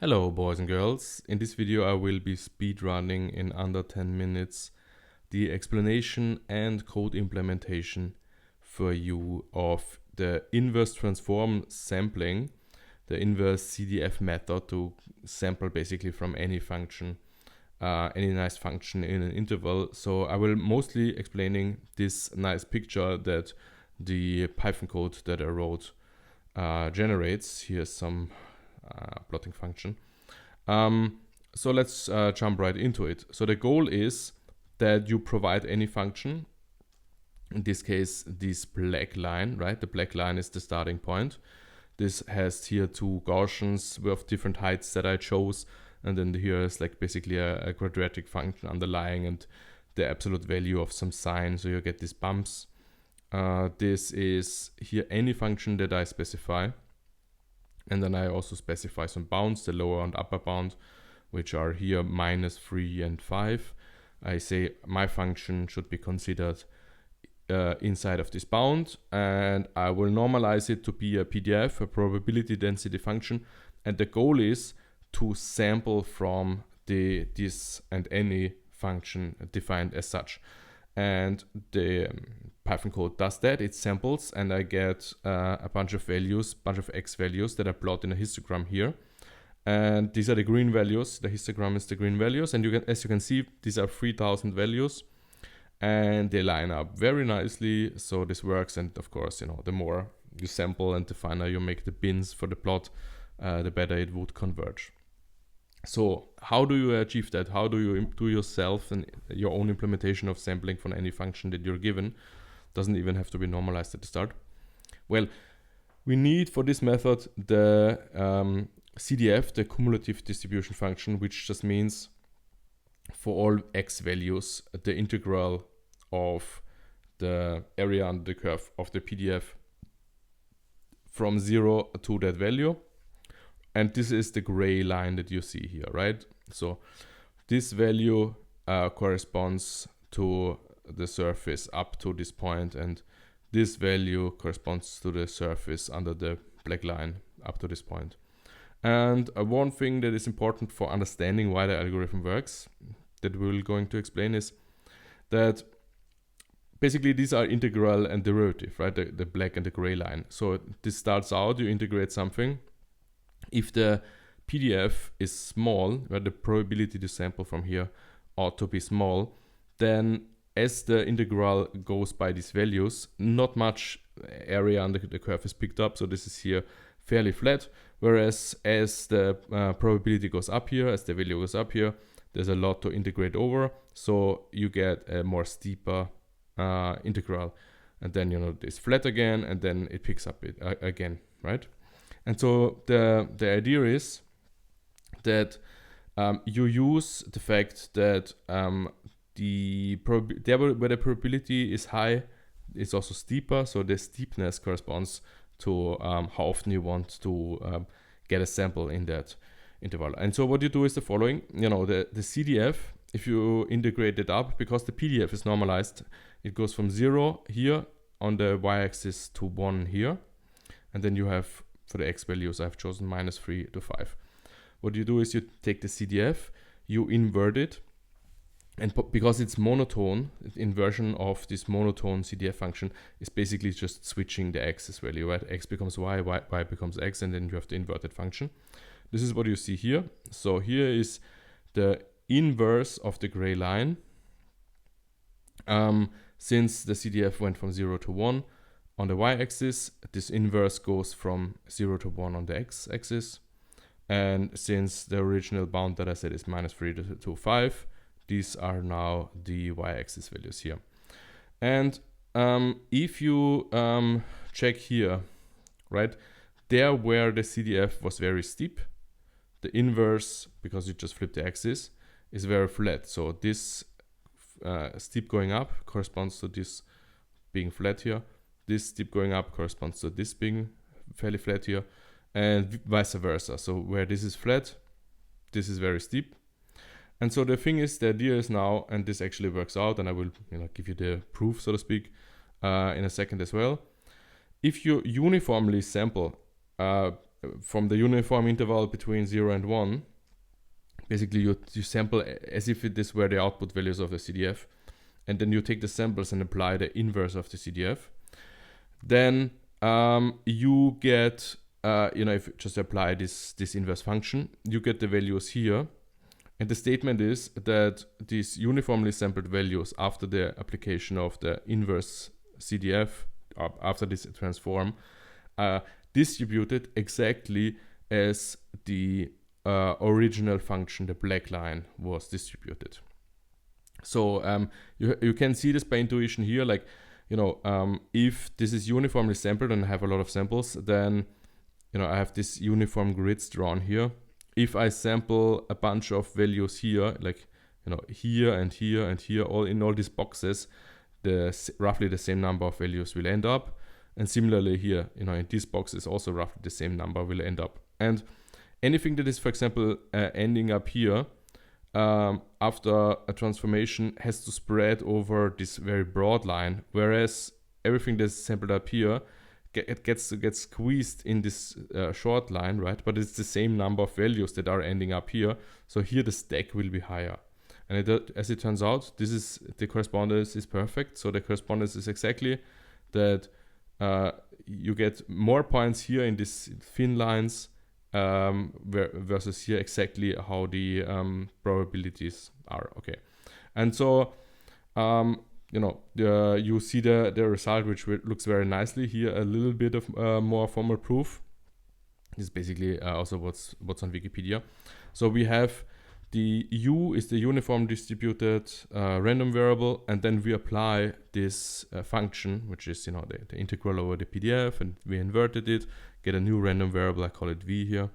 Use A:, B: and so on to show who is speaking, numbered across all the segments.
A: Hello boys and girls, in this video I will be speedrunning in under 10 minutes the explanation and code implementation for you of the inverse transform sampling, the inverse CDF method to sample basically from any function, any nice function in an interval. So I will mostly explaining this nice picture that the Python code that I wrote generates. Here's some plotting function. So let's jump right into it. So the goal is that you provide any function. In this case, this black line, right? The black line is the starting point. This has here two Gaussians with different heights that I chose. And then here is like basically a quadratic function underlying and the absolute value of some sign. So you get these bumps. This is here any function that I specify. And then I also specify some bounds, the lower and upper bound, which are here -3 and 5. I say my function should be considered inside of this bound, and I will normalize it to be a PDF, a probability density function. And the goal is to sample from this and any function defined as such. And the Python code does that. It samples, and I get a bunch of values, bunch of x values that I plot in a histogram here. And these are the green values. The histogram is the green values, and as you can see, these are 3,000 values, and they line up very nicely. So this works, and of course, the more you sample and the finer you make the bins for the plot, the better it would converge. So how do you achieve that? How do you do yourself and your own implementation of sampling from any function that you're given? Doesn't even have to be normalized at the start. Well, we need for this method the CDF, the cumulative distribution function, which just means for all x values, the integral of the area under the curve of the PDF from 0 to that value. And this is the gray line that you see here, right? So this value corresponds to the surface up to this point, and this value corresponds to the surface under the black line up to this point. And one thing that is important for understanding why the algorithm works, that we're going to explain, is that basically these are integral and derivative, right? The black and the gray line. So this starts out, you integrate something. If the PDF is small, where the probability to sample from here ought to be small, then as the integral goes by these values, not much area under the curve is picked up. So this is here fairly flat. Whereas as the probability goes up here, as the value goes up here, there's a lot to integrate over. So you get a more steeper integral. And then, it's flat again, and then it picks up it again, right? And so the idea is that you use the fact that where the probability is high, it's also steeper. So the steepness corresponds to how often you want to get a sample in that interval. And so what you do is the following. The CDF, if you integrate it up, because the PDF is normalized, it goes from 0 here on the y-axis to 1 here. And then you have, for the x values, I've chosen -3 to 5. What you do is you take the CDF, you invert it, and because it's monotone, inversion of this monotone CDF function is basically just switching the x's value, right? X becomes y, y becomes x, and then you have the inverted function. This is what you see here. So here is the inverse of the gray line. Since the CDF went from 0 to 1, on the y-axis, this inverse goes from 0 to 1 on the x-axis. And since the original bound that I said is -3 to 5, these are now the y-axis values here. And if you check here, right, there where the CDF was very steep, the inverse, because you just flip the axis, is very flat. So this steep going up corresponds to this being flat here. This steep going up corresponds to this being fairly flat here, and vice versa. So where this is flat, this is very steep. And so the idea is now, and this actually works out, and I will give you the proof, so to speak, in a second as well. If you uniformly sample from the uniform interval between 0 and 1, basically you sample as if this were the output values of the CDF, and then you take the samples and apply the inverse of the CDF. Then you get, if you just apply this inverse function, you get the values here. And the statement is that these uniformly sampled values after the application of the inverse CDF, after this transform, are distributed exactly as the original function, the black line, was distributed. So you can see this by intuition here, like, if this is uniformly sampled and I have a lot of samples, then, I have this uniform grids drawn here. If I sample a bunch of values here, like, here and here and here, all in all these boxes, roughly the same number of values will end up. And similarly here, in these boxes also roughly the same number will end up. And anything that is, for example, ending up here, after a transformation has to spread over this very broad line, whereas everything that's sampled up here, it gets squeezed in this short line, right? But it's the same number of values that are ending up here. So here the stack will be higher. And as it turns out, the correspondence is perfect. So the correspondence is exactly that you get more points here in these thin lines versus here exactly how the probabilities are. Okay. And so you see the result, which looks very nicely here. A little bit of more formal proof. This is basically also what's on Wikipedia. So we have the U is the uniform distributed random variable, and then we apply this function, which is the integral over the PDF, and we inverted it, get a new random variable. I call it V here,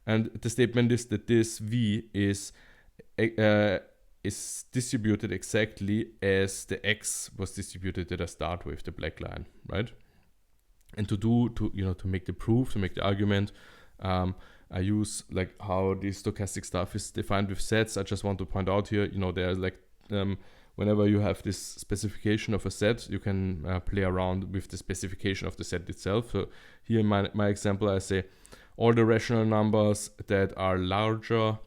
A: and the statement is that this V is distributed exactly as the X was distributed that I start with, the black line, right? And to make the proof, to make the argument, I use like how the stochastic stuff is defined with sets. I just want to point out here, there's like whenever you have this specification of a set, you can play around with the specification of the set itself. So here in my example, I say all the rational numbers that are larger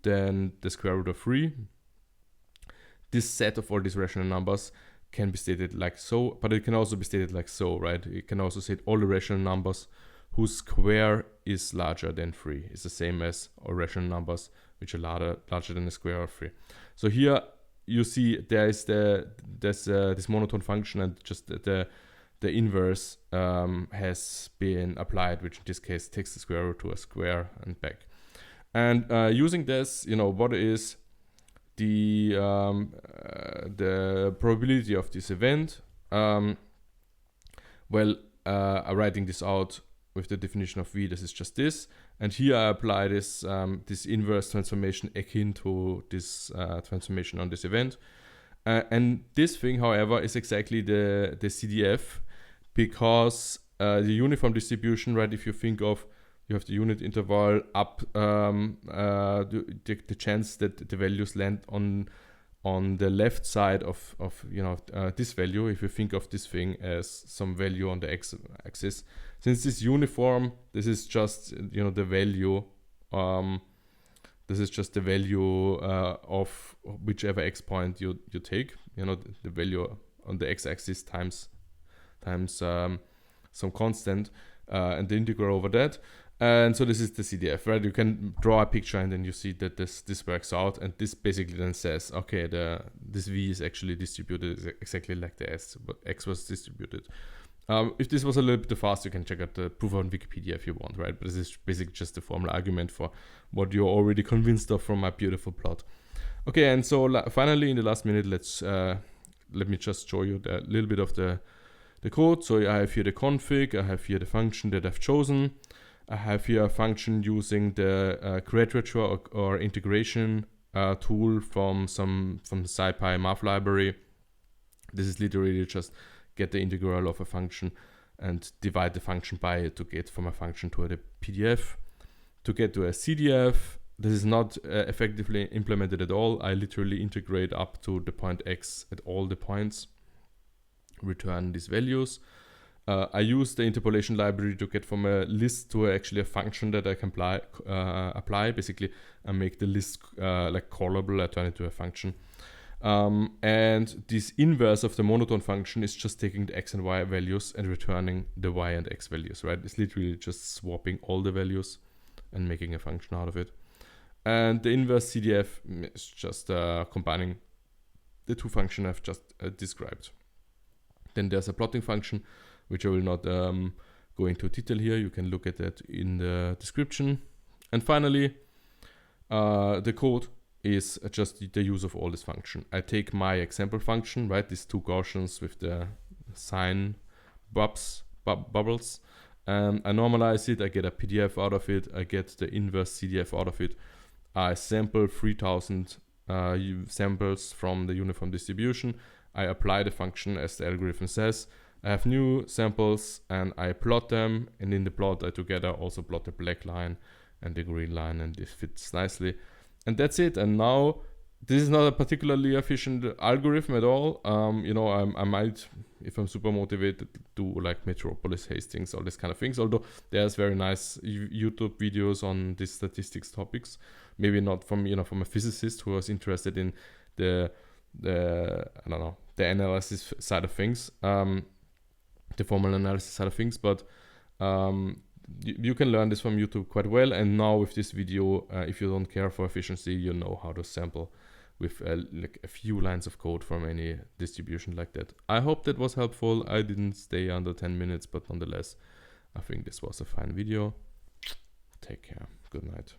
A: than the square root of 3. This set of all these rational numbers can be stated like so, but it can also be stated like so, right? It can also say all the rational numbers whose square is larger than 3. It's the same as all rational numbers which are larger than the square of 3. So here you see there's this monotone function, and just the inverse has been applied, which in this case takes the square root to a square and back. And using this, what is the probability of this event? I'm writing this out with the definition of V. This is just this, and here I apply this inverse transformation akin to this transformation on this event, and this thing, however, is exactly the CDF, because the uniform distribution, right? If you think of, you have the unit interval up, the chance that the values land on the left side of this value, if you think of this thing as some value on the x-axis, since this uniform, this is just the value. This is just the value of whichever x point you take. The value on the x-axis times some constant, and the integral over that. And so this is the CDF, right? You can draw a picture and then you see that this works out, and this basically then says, okay, this V is actually distributed exactly like the X was distributed. If this was a little bit too fast, you can check out the proof on Wikipedia if you want, right? But this is basically just a formal argument for what you're already convinced of from my beautiful plot. Okay, and so finally in the last minute, let me just show you a little bit of the code. So I have here the config, I have here the function that I've chosen. I have here a function using the quadrature or integration tool from the SciPy math library. This is literally just get the integral of a function and divide the function by it to get from a function to a PDF. To get to a CDF, this is not effectively implemented at all. I literally integrate up to the point X at all the points, return these values. I use the interpolation library to get from a list to actually a function that I can apply. Basically, I make the list like callable. I turn it to a function. And this inverse of the monotone function is just taking the x and y values and returning the y and x values, right? It's literally just swapping all the values and making a function out of it. And the inverse CDF is just combining the two functions I've just described. Then there's a plotting function, which I will not go into detail here. You can look at that in the description. And finally, the code is just the use of all this function. I take my example function, right? These two Gaussians with the sine bubbles. I normalize it. I get a PDF out of it. I get the inverse CDF out of it. I sample 3000 samples from the uniform distribution. I apply the function as the algorithm says. I have new samples and I plot them, and in the plot I together also plot the black line and the green line, and this fits nicely. And that's it. And now this is not a particularly efficient algorithm at all. I might, if I'm super motivated, do like Metropolis Hastings, all these kind of things. Although there's very nice YouTube videos on these statistics topics. Maybe not from a physicist who was interested in the analysis side of things, the formal analysis side of things. But you can learn this from YouTube quite well. And now with this video, if you don't care for efficiency, you know how to sample with like a few lines of code from any distribution like that. I hope that was helpful. I didn't stay under 10 minutes, but nonetheless, I think this was a fine video. Take care. Good night.